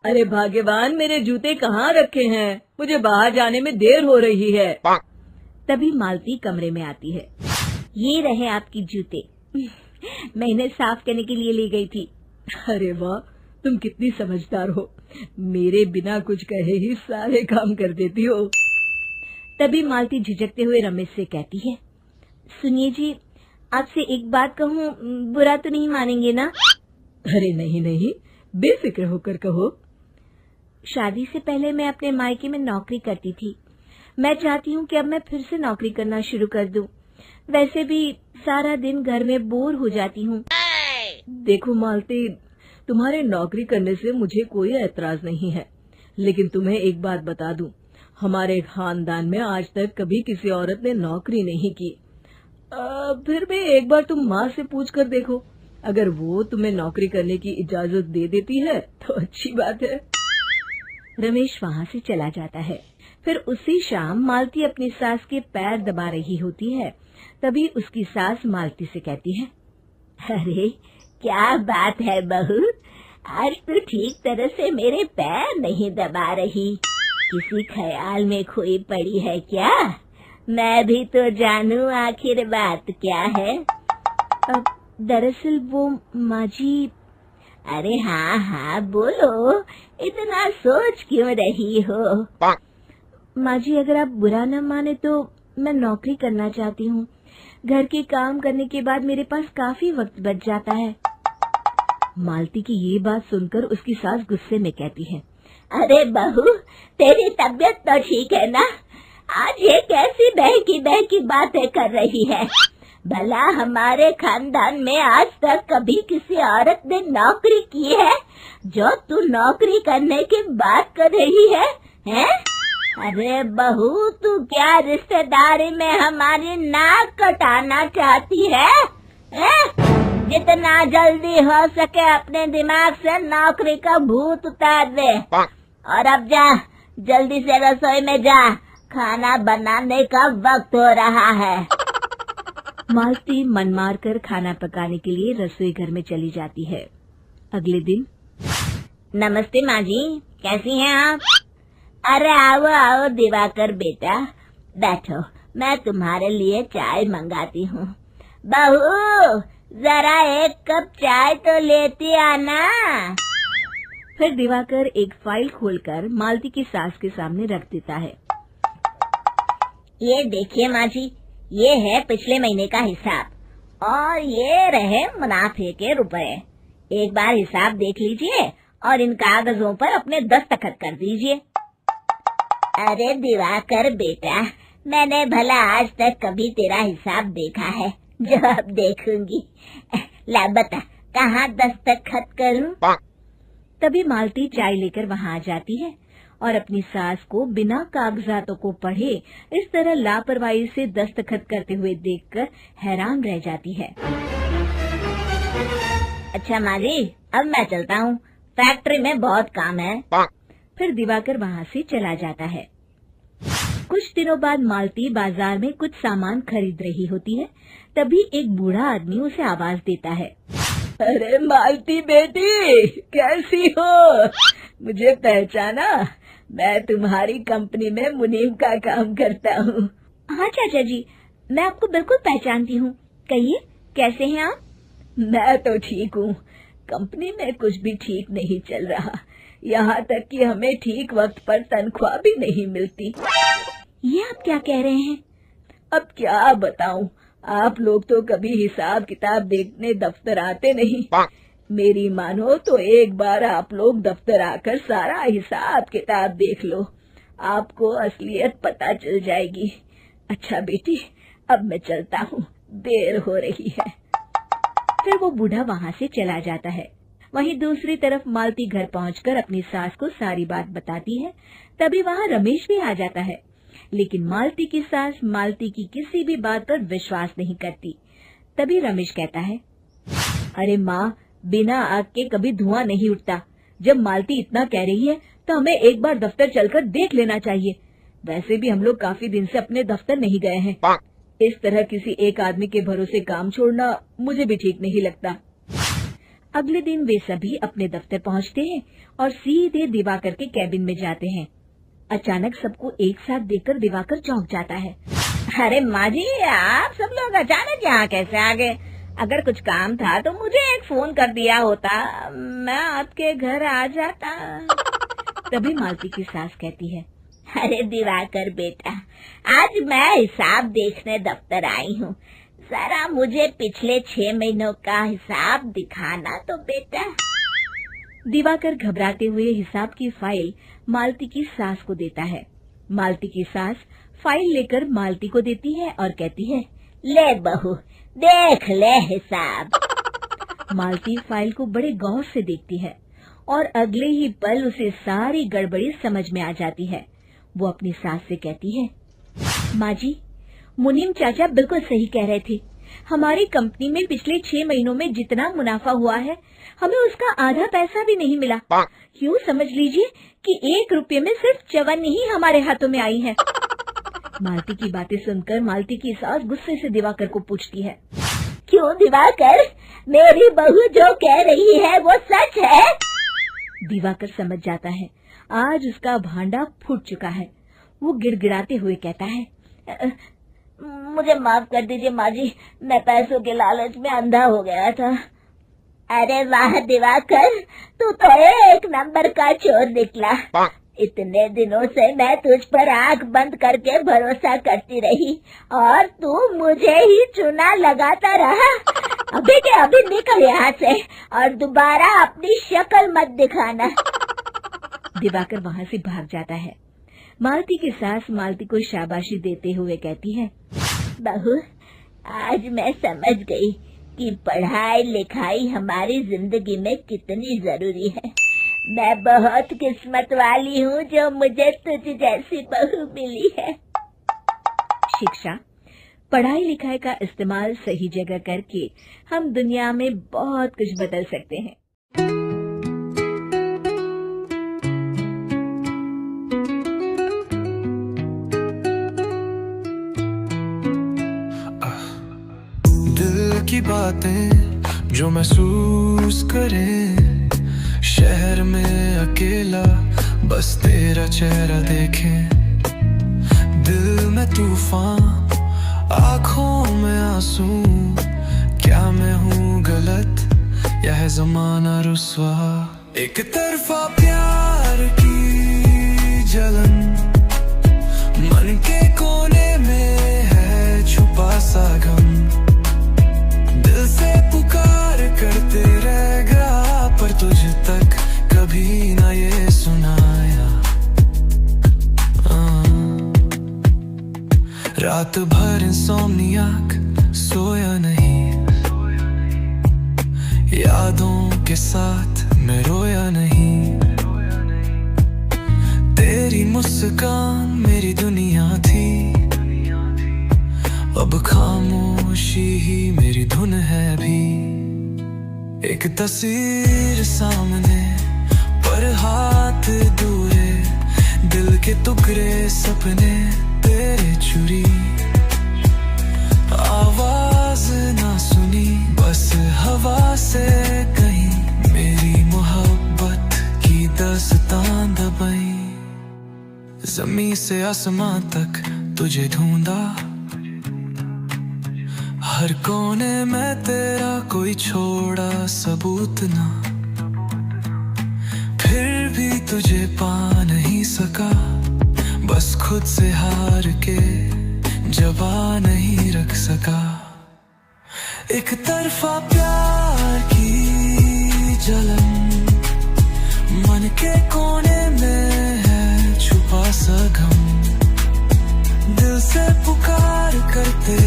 अरे भाग्यवान, मेरे जूते कहाँ रखे हैं? मुझे बाहर जाने में देर हो रही है। तभी मालती कमरे में आती है। ये रहे आपकी जूते। मैं इन्हें साफ करने के लिए ले गई थी। अरे वाह, तुम कितनी समझदार हो। मेरे बिना कुछ कहे ही सारे काम कर देती हो। तभी मालती झिझकते हुए रमेश से कहती है, सुनिए जी, आपसे एक बात कहूँ, बुरा तो नहीं मानेंगे ना? अरे नहीं नहीं, बेफिक्र होकर कहो। शादी से पहले मैं अपने मायके में नौकरी करती थी। मैं चाहती हूँ कि अब मैं फिर से नौकरी करना शुरू कर दूं। वैसे भी सारा दिन घर में बोर हो जाती हूँ। देखो मालती, तुम्हारे नौकरी करने से मुझे कोई ऐतराज नहीं है, लेकिन तुम्हें एक बात बता दूं, हमारे खानदान में आज तक कभी किसी औरत ने नौकरी नहीं की। फिर भी एक बार तुम माँ से पूछ कर देखो, अगर वो तुम्हें नौकरी करने की इजाजत दे देती है तो अच्छी बात है। रमेश वहाँ से चला जाता है। फिर उसी शाम मालती अपनी सास के पैर दबा रही होती है। तभी उसकी सास मालती से कहती है, अरे क्या बात है बहू, आज तो ठीक तरह से मेरे पैर नहीं दबा रही। किसी ख्याल में खोई पड़ी है क्या? मैं भी तो जानूं आखिर बात क्या है। दरअसल वो माँ जी। अरे हाँ हाँ बोलो, इतना सोच क्यों रही हो? माँ जी, अगर आप बुरा न माने तो मैं नौकरी करना चाहती हूँ। घर के काम करने के बाद मेरे पास काफी वक्त बच जाता है। मालती की ये बात सुनकर उसकी सास गुस्से में कहती है, अरे बहू, तेरी तबीयत तो ठीक है ना? आज ये कैसी बहकी बातें कर रही है? भला हमारे खानदान में आज तक कभी किसी औरत ने नौकरी की है जो तू नौकरी करने की बात कर रही है, हैं? अरे बहू, तू क्या रिश्तेदारी में हमारी नाक कटाना चाहती है? जितना जल्दी हो सके अपने दिमाग से नौकरी का भूत उतार दे। और अब जा, जल्दी से रसोई में जा, खाना बनाने का वक्त हो रहा है। मालती मन मार कर खाना पकाने के लिए रसोई घर में चली जाती है। अगले दिन, नमस्ते माँ जी, कैसी हैं आप? अरे आओ आओ दिवाकर बेटा, बैठो, मैं तुम्हारे लिए चाय मंगाती हूँ। बहू, जरा एक कप चाय तो लेती आना। फिर दिवाकर एक फाइल खोलकर मालती की सास के सामने रख देता है। ये देखिए माँ जी, ये है पिछले महीने का हिसाब और ये रहे मुनाफे के रुपए। एक बार हिसाब देख लीजिए और इन कागजों पर अपने दस्तखत कर दीजिए। अरे दिवाकर बेटा, मैंने भला आज तक कभी तेरा हिसाब देखा है जो अब देखूंगी? ला बता, कहाँ दस्तखत करूं? तभी मालती चाय लेकर वहाँ आ जाती है और अपनी सास को बिना कागजातों को पढ़े इस तरह लापरवाही से दस्तखत करते हुए देखकर हैरान रह जाती है। अच्छा माँ जी, अब मैं चलता हूँ, फैक्ट्री में बहुत काम है। फिर दिवाकर वहाँ से चला जाता है। कुछ दिनों बाद मालती बाजार में कुछ सामान खरीद रही होती है। तभी एक बूढ़ा आदमी उसे आवाज देता है, अरे मालती बेटी, कैसी हो? मुझे पहचाना? मैं तुम्हारी कंपनी में मुनीम का काम करता हूँ। हाँ चाचा जी, मैं आपको बिल्कुल पहचानती हूँ। कहिए, कैसे हैं आप? मैं तो ठीक हूँ। कंपनी में कुछ भी ठीक नहीं चल रहा, यहाँ तक कि हमें ठीक वक्त पर तनख्वाह भी नहीं मिलती। ये आप क्या कह रहे हैं? अब क्या बताऊँ, आप लोग तो कभी हिसाब किताब देखने दफ्तर आते नहीं। मेरी मानो तो एक बार आप लोग दफ्तर आकर सारा हिसाब किताब देख लो, आपको असलियत पता चल जाएगी। अच्छा बेटी, अब मैं चलता हूँ, देर हो रही है। फिर वो बूढ़ा वहाँ से चला जाता है। वहीं दूसरी तरफ मालती घर पहुंचकर अपनी सास को सारी बात बताती है। तभी वहाँ रमेश भी आ जाता है, लेकिन मालती की सास मालती की किसी भी बात पर विश्वास नहीं करती। तभी रमेश कहता है, अरे माँ, बिना आग के कभी धुआं नहीं उठता। जब मालती इतना कह रही है तो हमें एक बार दफ्तर चलकर देख लेना चाहिए। वैसे भी हम लोग काफी दिन से अपने दफ्तर नहीं गए हैं। इस तरह किसी एक आदमी के भरोसे काम छोड़ना मुझे भी ठीक नहीं लगता। अगले दिन वे सभी अपने दफ्तर पहुंचते हैं और सीधे दिवाकर के कैबिन में जाते हैं। अचानक सबको एक साथ देखकर दिवाकर चौंक जाता है। अरे माँ जी, आप सब लोग अचानक यहाँ कैसे आ गए? अगर कुछ काम था तो मुझे एक फोन कर दिया होता, मैं आपके घर आ जाता। तभी मालती की सास कहती है, अरे दिवाकर बेटा, आज मैं हिसाब देखने दफ्तर आई हूँ, जरा मुझे पिछले 6 महीनों का हिसाब दिखाना तो बेटा। दिवाकर घबराते हुए हिसाब की फाइल मालती की सास को देता है। मालती की सास फाइल लेकर मालती को देती है और कहती है, ले बहू, देख ले हिसाब। मालती फाइल को बड़े गौर से देखती है और अगले ही पल उसे सारी गड़बड़ी समझ में आ जाती है। वो अपनी सास से कहती है, माँ जी, मुनीम चाचा बिल्कुल सही कह रहे थे। हमारी कंपनी में पिछले 6 महीनों में जितना मुनाफा हुआ है, हमें उसका आधा पैसा भी नहीं मिला। यूँ समझ लीजिए कि 1 रुपये में सिर्फ चवन्नी ही हमारे हाथों में आई है। मालती की बातें सुनकर मालती की सास गुस्से से दिवाकर को पूछती है, क्यों दिवाकर, मेरी बहू जो कह रही है वो सच है? दिवाकर समझ जाता है आज उसका भांडा फूट चुका है। वो गिड़गिड़ाते हुए कहता है, मुझे माफ कर दीजिए माँ जी, मैं पैसों के लालच में अंधा हो गया था। अरे वाह दिवाकर, तू तो 1 नंबर का चोर निकला। इतने दिनों से मैं तुझ पर आंख बंद करके भरोसा करती रही और तू मुझे ही चुना लगाता रहा। अभी के अभी निकल यहाँ से और दोबारा अपनी शक्ल मत दिखाना। दिवाकर वहाँ से भाग जाता है। मालती की सास मालती को शाबाशी देते हुए कहती है, बहू, आज मैं समझ गई कि पढ़ाई लिखाई हमारी जिंदगी में कितनी जरूरी है। मैं बहुत किस्मत वाली हूँ जो मुझे तुझ जैसी बहू मिली है। शिक्षा, पढ़ाई लिखाई का इस्तेमाल सही जगह करके हम दुनिया में बहुत कुछ बदल सकते हैं। दिल की बातें जो महसूस करें, शहर में अकेला बस तेरा चेहरा देखें। दिल में तूफान, आँखों में आंसू, क्या मैं हूँ गलत या है ज़माना रुस्वा? एक तरफा प्यार की जलन, मन के कोने में है छुपा सा गम। दिल से पुकार करते रह गया पर तुझ तक कभी ना ये सुनाया। रात भर इंसोम्नियाक सोया नहीं, यादों के साथ मैं रोया नहीं। तेरी मुस्कान मेरी दुनिया थी, अब खामोशी ही मेरी धुन है अभी। एक तस्वीर सामने पर हाथ दूर है, दिल के टुकड़े सपने तेरे चुरी। आवाज ना सुनी बस हवा से कहीं, मेरी मोहब्बत की दास्तां दबाई। ज़मीं से आसमां तक तुझे ढूंढा, हर कोने में तेरा कोई छोड़ा सबूत ना। फिर भी तुझे पा नहीं सका, बस खुद से हार के जवा नहीं रख सका। एक तरफा प्यार की जलन, मन के कोने में है छुपा सा गम। दिल से पुकार करते